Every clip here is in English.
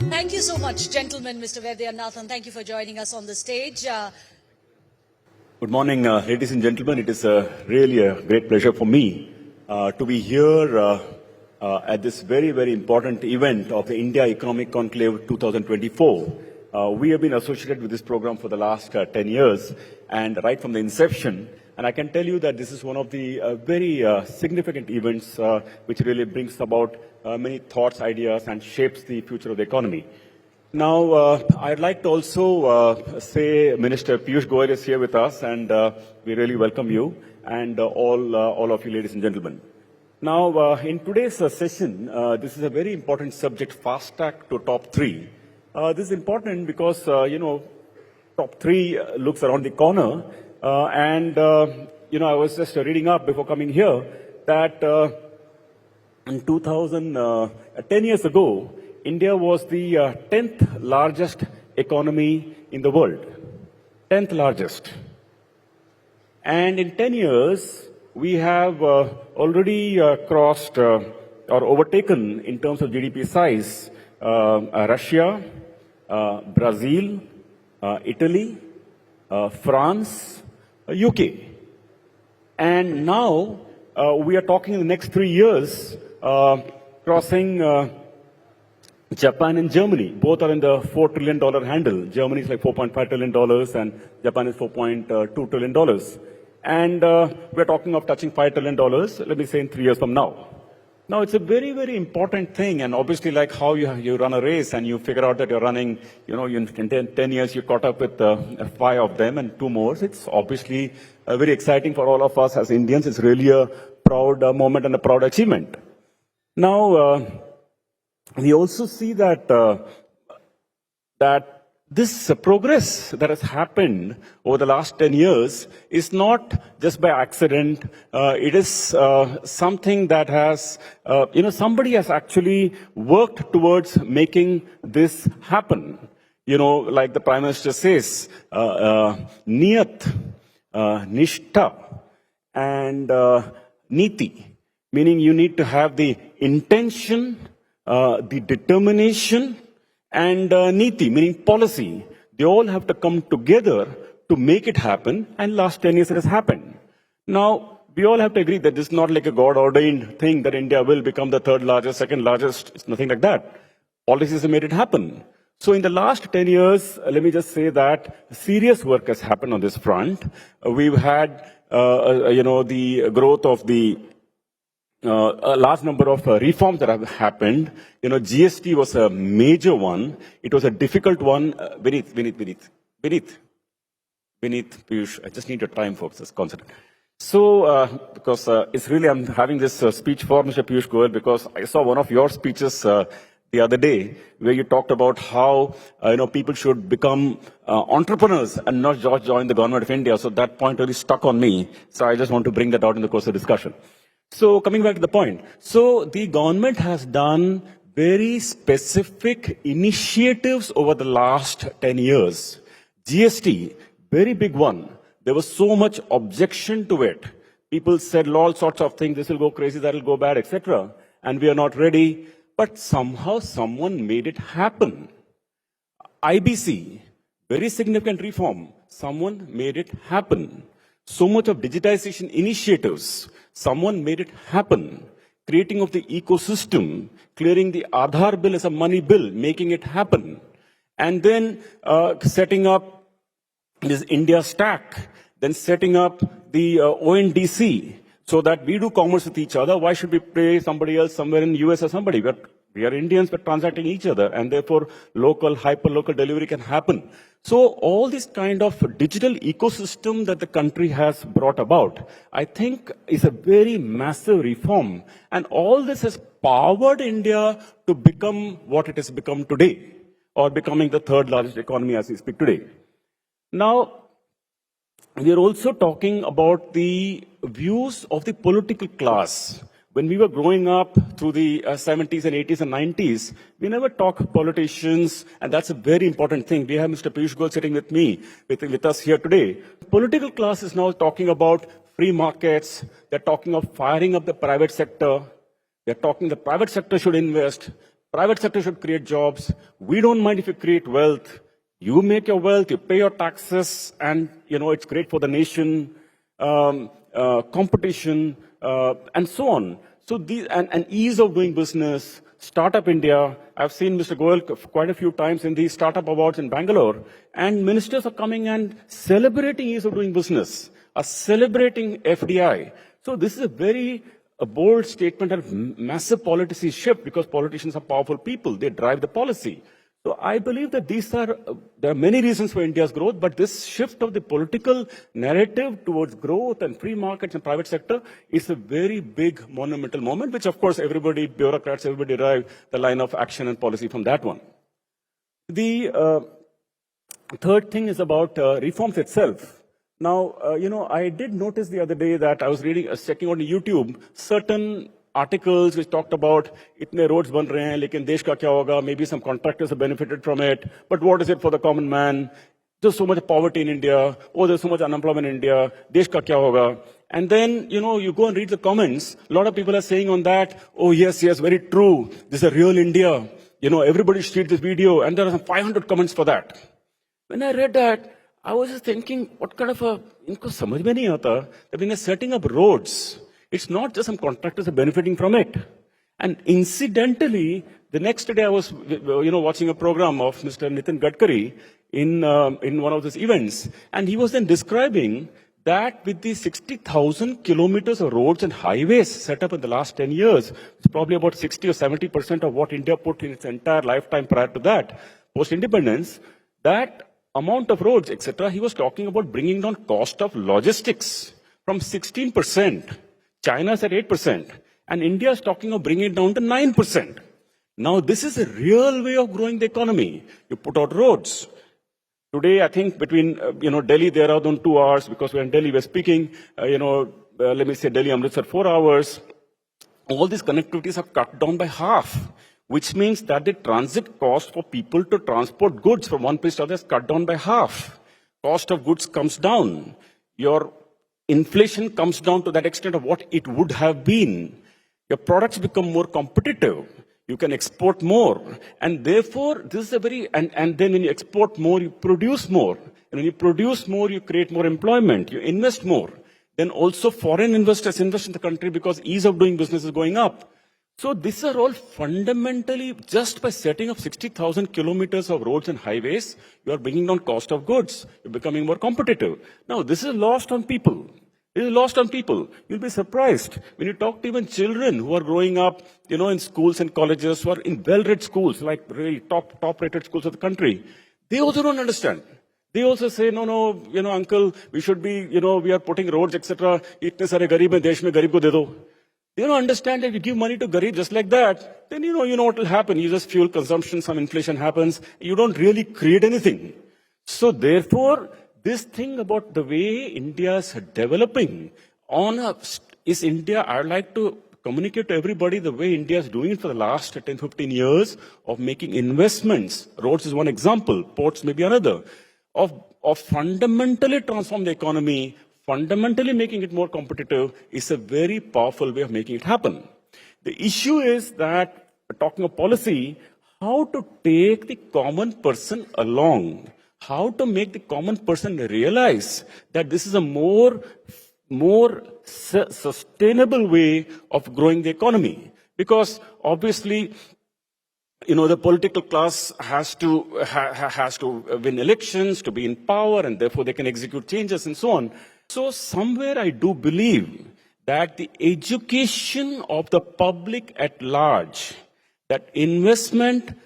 Thank you so much, gentlemen. Mr. Vaidyanathan, thank you for joining us on the stage. Good morning, ladies and gentlemen. It is really a great pleasure for me to be here at this very, very important event of the India Economic Conclave 2024. We have been associated with this program for the last 10 years, and right from the inception. And I can tell you that this is one of the very significant events which really brings about many thoughts, ideas, and shapes the future of the economy. Now, I'd like to also say Minister Piyush Goyal is here with us, and we really welcome you and all of you, ladies and gentlemen. Now, in today's session, this is a very important subject, Fasttrack to top 3. This is important because, top 3 looks around the corner, and I was just reading up before coming here that in 10 years ago, India was the 10th largest economy in the world. 10th largest. And in 10 years, we have already crossed or overtaken in terms of GDP size Russia, Brazil, Italy, France, UK. And now we are talking in the next 3 years crossing Japan and Germany. Both are in the $4 trillion handle. Germany is like $4.5 trillion and Japan is $4.2 trillion. And we're talking of touching $5 trillion, let me say, in 3 years from now. Now, it's a very, very important thing, and obviously like how you run a race and you figure out that you're running, in 10 years you caught up with 5 of them and 2 more. It's obviously very exciting for all of us as Indians. It's really a proud moment and a proud achievement. Now, we also see that this progress that has happened over the last 10 years is not just by accident. It is something that has, somebody has actually worked towards making this happen. Like the Prime Minister says, niyat, nishtha, and niti, meaning you need to have the intention, the determination, and niti, meaning policy. They all have to come together to make it happen, and last 10 years it has happened. Now, we all have to agree that this is not like a God-ordained thing that India will become the 3rd largest, 2nd largest. It's nothing like that. Policies have made it happen. So in the last 10 years, let me just say that serious work has happened on this front. We've had, the growth of the a large number of reforms that have happened. GST was a major one. It was a difficult one. Beneath, Piyush, I just need your time, folks. Just concentrate. So, because it's really, I'm having this speech for Mr. Piyush Goyal because I saw one of your speeches the other day where you talked about how, people should become entrepreneurs and not just join the government of India. So that point really stuck on me. So I just want to bring that out in the course of discussion. So coming back to the point, so the government has done very specific initiatives over the last 10 years. GST, very big one. There was so much objection to it. People said all sorts of things, this will go crazy, that will go bad, etc. And we are not ready. But somehow someone made it happen. IBC, very significant reform. Someone made it happen. So much of digitization initiatives. Someone made it happen. Creating of the ecosystem, clearing the Aadhaar bill as a money bill, making it happen. And then setting up this India Stack, then setting up the ONDC, so that we do commerce with each other. Why should we pay somebody else somewhere in the US or somebody? We are Indians, we're transacting each other, and therefore local, hyper-local delivery can happen. So all this kind of digital ecosystem that the country has brought about, I think is a very massive reform. And all this has powered India to become what it has become today, or becoming the 3rd largest economy as we speak today. Now, we are also talking about the views of the political class. When we were growing up through the 70s and 80s and 90s, we never talked politicians, and that's a very important thing. We have Mr. Piyush Goyal sitting with me, with us here today. Political class is now talking about free markets. They're talking of firing up the private sector. They're talking the private sector should invest. Private sector should create jobs. We don't mind if you create wealth. You make your wealth, you pay your taxes, and it's great for the nation. Competition, and so on. So these and ease of doing business. Startup India. I've seen Mr. Goyal quite a few times in the startup awards in Bangalore, and ministers are coming and celebrating ease of doing business, are celebrating FDI. So this is a bold statement and massive policy shift, because politicians are powerful people. They drive the policy. So I believe that there are many reasons for India's growth, but this shift of the political narrative towards growth and free markets and private sector is a very big monumental moment, which of course bureaucrats, everybody derive the line of action and policy from that one. The third thing is about reforms itself. Now, I did notice the other day that I was checking on YouTube, certain articles which talked about itne roads ban rahe hain, lekin desh ka kya hoga? Maybe some contractors have benefited from it, but what is it for the common man? There's so much poverty in India. Oh, there's so much unemployment in India. Desh ka kya hoga? And then, you go and read the comments. A lot of people are saying on that, oh, yes, very true. This is a real India. Everybody should see this video. And there are some 500 comments for that. When I read that, I was just thinking, what kind of inko samajh mein nahi aata that when they're setting up roads, it's not just some contractors are benefiting from it. And incidentally, the next day I was, watching a program of Mr. Nitin Gadkari in one of those events, and he was then describing that with the 60,000 kilometers of roads and highways set up in the last 10 years, it's probably about 60 or 70% of what India put in its entire lifetime prior to that, post-independence, that amount of roads, etc., he was talking about bringing down cost of logistics from 16%. China's at 8%, and India is talking of bringing it down to 9%. Now, this is a real way of growing the economy. You put out roads. Today, I think between, Delhi, Dehradun 2 hours, because we're in Delhi, we're speaking, let me say Delhi, Amritsar 4 hours. All these connectivities are cut down by half, which means that the transit cost for people to transport goods from one place to the other is cut down by half. Cost of goods comes down. Your inflation comes down to that extent of what it would have been. Your products become more competitive. You can export more. And therefore, this is and then when you export more, you produce more. And when you produce more, you create more employment. You invest more. Then also foreign investors invest in the country because ease of doing business is going up. So these are all fundamentally, just by setting up 60,000 kilometers of roads and highways, you are bringing down cost of goods. You're becoming more competitive. Now, this is lost on people. This is lost on people. You'll be surprised when you talk to even children who are growing up, in schools and colleges, who are in well-read schools, like really top-rated schools of the country. They also don't understand. They also say, no, uncle, we should be, we are putting roads, etc. Itne sare garib hai, desh mein garib ko de do. They don't understand that if you give money to Garib just like that, then you know what will happen. You just fuel consumption, some inflation happens. You don't really create anything. So therefore, this thing about the way India is developing is India, I'd like to communicate to everybody the way India is doing it for the last 10, 15 years of making investments. Roads is one example, ports may be another, of fundamentally transform the economy, fundamentally making it more competitive is a very powerful way of making it happen. The issue is that, talking of policy, how to take the common person along, how to make the common person realize that this is a more sustainable way of growing the economy. Because obviously, the political class has to win elections, to be in power, and therefore they can execute changes and so on. So somewhere I do believe that the education of the public at large, that investment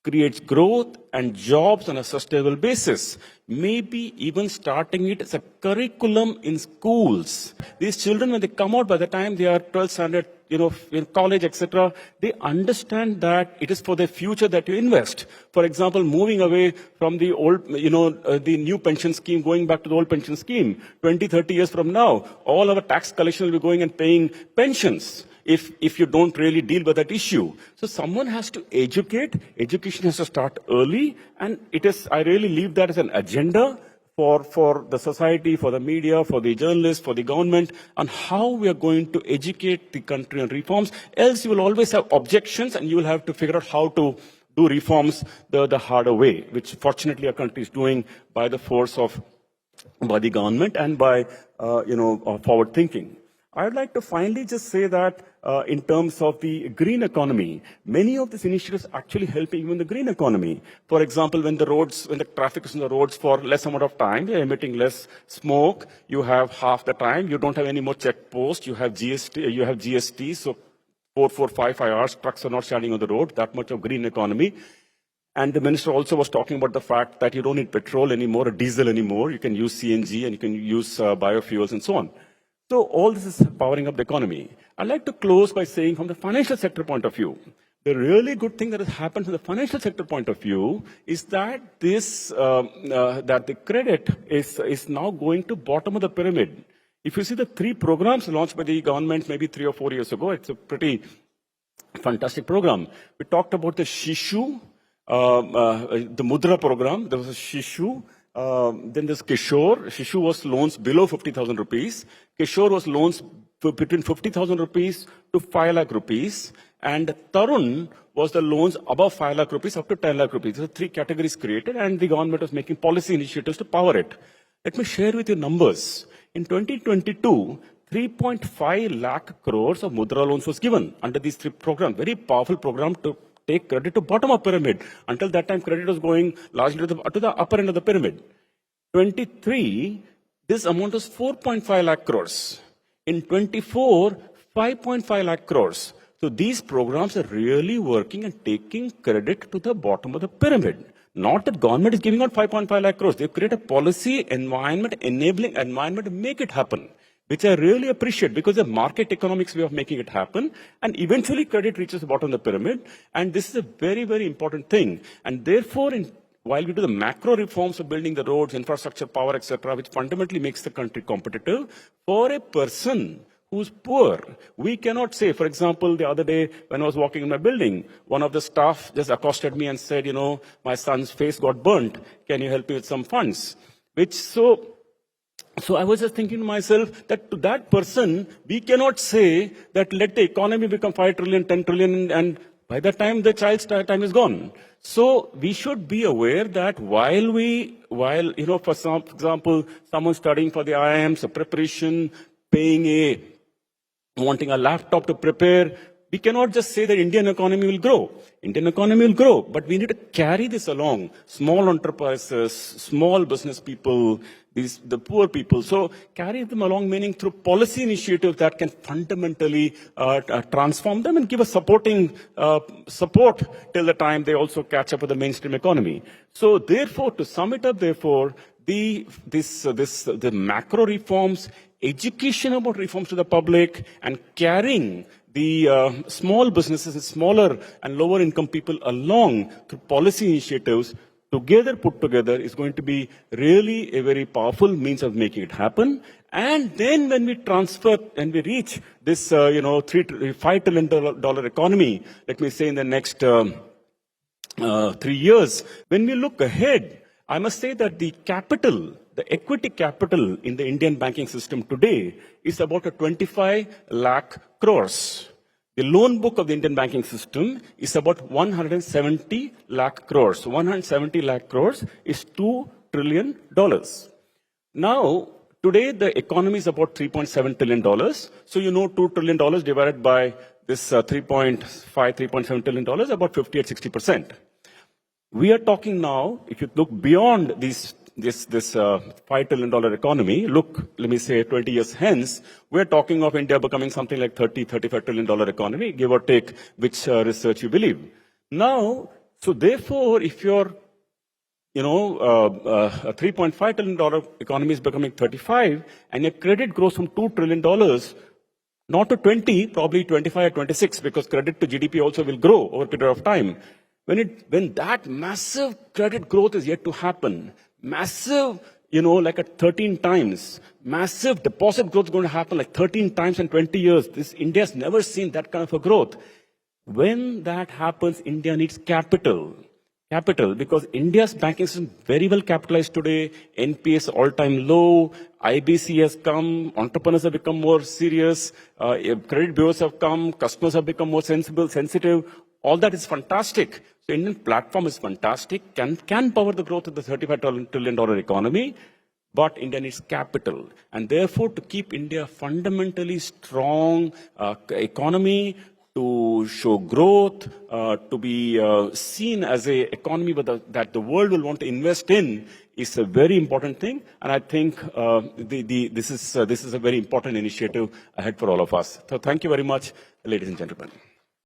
creates growth and jobs on a sustainable basis, maybe even starting it as a curriculum in schools. These children, when they come out, by the time they are 12th standard, in college, etc., they understand that it is for their future that you invest. For example, moving away from the old, the new pension scheme, going back to the old pension scheme, 20, 30 years from now, all our tax collection will be going and paying pensions if you don't really deal with that issue. So someone has to educate. Education has to start early, and I really leave that as an agenda for the society, for the media, for the journalists, for the government, on how we are going to educate the country on reforms. Else you will always have objections and you will have to figure out how to do reforms the harder way, which fortunately our country is doing by the force of by the government and by forward thinking. I would like to finally just say that in terms of the green economy, many of these initiatives actually help even the green economy. For example, when the traffic is on the roads for less amount of time, they're emitting less smoke. You have half the time. You don't have any more checkposts. You have GST. So 5 hours, trucks are not standing on the road. That much of green economy. And the minister also was talking about the fact that you don't need petrol anymore or diesel anymore. You can use CNG and you can use biofuels and so on. So all this is powering up the economy. I'd like to close by saying from the financial sector point of view, the really good thing that has happened from the financial sector point of view is that that the credit is now going to bottom of the pyramid. If you see the 3 programs launched by the government maybe 3 or 4 years ago, it's a pretty fantastic program. We talked about the Shishu, the Mudra program. There was a Shishu. Then there's Kishore. Shishu was loans below 50,000 rupees. Kishore was loans between 50,000 rupees to 5 lakh rupees. And Tarun was the loans above 5 lakh rupees up to 10 lakh rupees. These are 3 categories created and the government was making policy initiatives to power it. Let me share with you numbers. In 2022, 3.5 lakh crores of Mudra loans was given under these 3 programs. Very powerful program to take credit to bottom of pyramid. Until that time, credit was going largely to the upper end of the pyramid. 23, this amount was 4.5 lakh crores. In 24, 5.5 lakh crores. So these programs are really working and taking credit to the bottom of the pyramid. Not that government is giving out 5.5 lakh crores. They've created a policy environment, enabling environment to make it happen, which I really appreciate because the market economics way of making it happen. And eventually credit reaches the bottom of the pyramid. And this is a very, very important thing. And therefore, while we do the macro reforms of building the roads, infrastructure, power, etc., which fundamentally makes the country competitive, for a person who's poor, we cannot say, for example, the other day when I was walking in my building, one of the staff just accosted me and said, my son's face got burnt. Can you help me with some funds? So I was just thinking to myself that to that person, we cannot say that let the economy become 5 trillion, 10 trillion, and by the time the child's time is gone. So we should be aware that while for example, someone studying for the IIMs, a preparation, wanting a laptop to prepare, we cannot just say that Indian economy will grow. Indian economy will grow, but we need to carry this along. Small enterprises, small business people, the poor people. So carry them along, meaning through policy initiatives that can fundamentally transform them and give a supporting support till the time they also catch up with the mainstream economy. So therefore, to sum it up, the macro reforms, education about reforms to the public, and carrying the small businesses and smaller and lower income people along through policy initiatives put together is going to be really a very powerful means of making it happen. And then when we transfer and we reach this, $5 trillion economy, let me say in the next 3 years, when we look ahead, I must say that the equity capital in the Indian banking system today is about 25 lakh crores. The loan book of the Indian banking system is about 170 lakh crores. 170 lakh crores is $2 trillion. Now, today the economy is about $3.7 trillion. So $2 trillion divided by this 3.7 trillion dollars, about 50 or 60%. We are talking now, if you look beyond this $5 trillion economy, let me say 20 years hence, we're talking of India becoming something like $35 trillion economy, give or take which research you believe. Now, so therefore, if you're, a $3.5 trillion economy is becoming 35, and your credit grows from $2 trillion, not to 20, probably 25 or 26, because credit to GDP also will grow over a period of time. When that massive credit growth is yet to happen, massive, like at 13 times, massive deposit growth is going to happen like 13 times in 20 years. India's never seen that kind of a growth. When that happens, India needs capital. capital, because India's banking system is very well capitalized today. NPS all-time low. IBC has come. Entrepreneurs have become more serious. Credit bureaus have come. Customers have become more sensitive. All that is fantastic. So Indian platform is fantastic. Can power the growth of the $35 trillion economy. But India needs capital. And therefore, to keep India fundamentally strong economy, to show growth, to be seen as an economy that the world will want to invest in is a very important thing. And I think this is a very important initiative ahead for all of us. So thank you very much, ladies and gentlemen.